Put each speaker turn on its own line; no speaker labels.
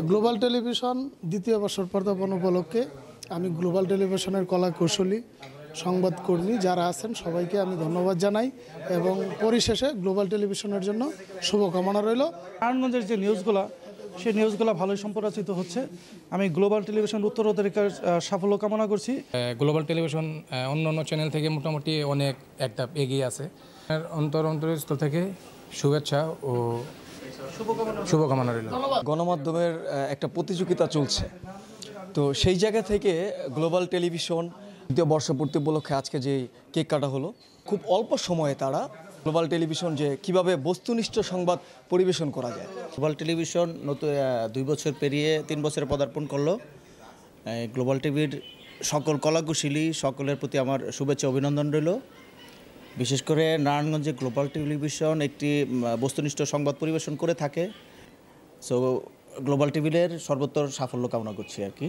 Global television দ্বিতীয় বর্ষ পদার্পণ উপলক্ষে আমি গ্লোবাল টেলিভিশনের কলা কৌশলী সংবাদকর্মী যারা আছেন সবাইকে আমি ধন্যবাদ জানাই এবং পরিশেষে গ্লোবাল টেলিভিশনের জন্য শুভকামনা রইল।
নারায়ণগঞ্জের যে নিউজগুলো সেই নিউজগুলো ভালোই সম্প্রচারিত হচ্ছে। আমি গ্লোবাল টেলিভিশন উত্তরাধিকার সাফল্য কামনা করছি।
গ্লোবাল টেলিভিশন অন্য চ্যানেল থেকে মোটামুটি অনেক একটা এগিয়ে আছে। অন্তরস্থল থেকে শুভেচ্ছা ও শুভকামনা রইল।
গণমাধ্যমের একটা প্রতিযোগিতা চলছে, তো সেই জায়গা থেকে গ্লোবাল টেলিভিশন দ্বিতীয় বর্ষপূর্তি উপলক্ষে আজকে যে কেক কাটা হলো, খুব অল্প সময়ে তারা গ্লোবাল টেলিভিশন যে কিভাবে বস্তুনিষ্ঠ সংবাদ পরিবেশন করা যায়।
গ্লোবাল টেলিভিশন নতুন 2 বছর পেরিয়ে 3 বছরে পদার্পণ করলো। গ্লোবাল টিভির সকল কলাকুশলী সকলের প্রতি আমার শুভেচ্ছা অভিনন্দন রইল। বিশেষ করে নারায়ণগঞ্জে গ্লোবাল টেলিভিশন একটি বস্তুনিষ্ঠ সংবাদ পরিবেশন করে থাকে। সো গ্লোবাল টিভির সর্বোত্তর সাফল্য কামনা করছি আর কি।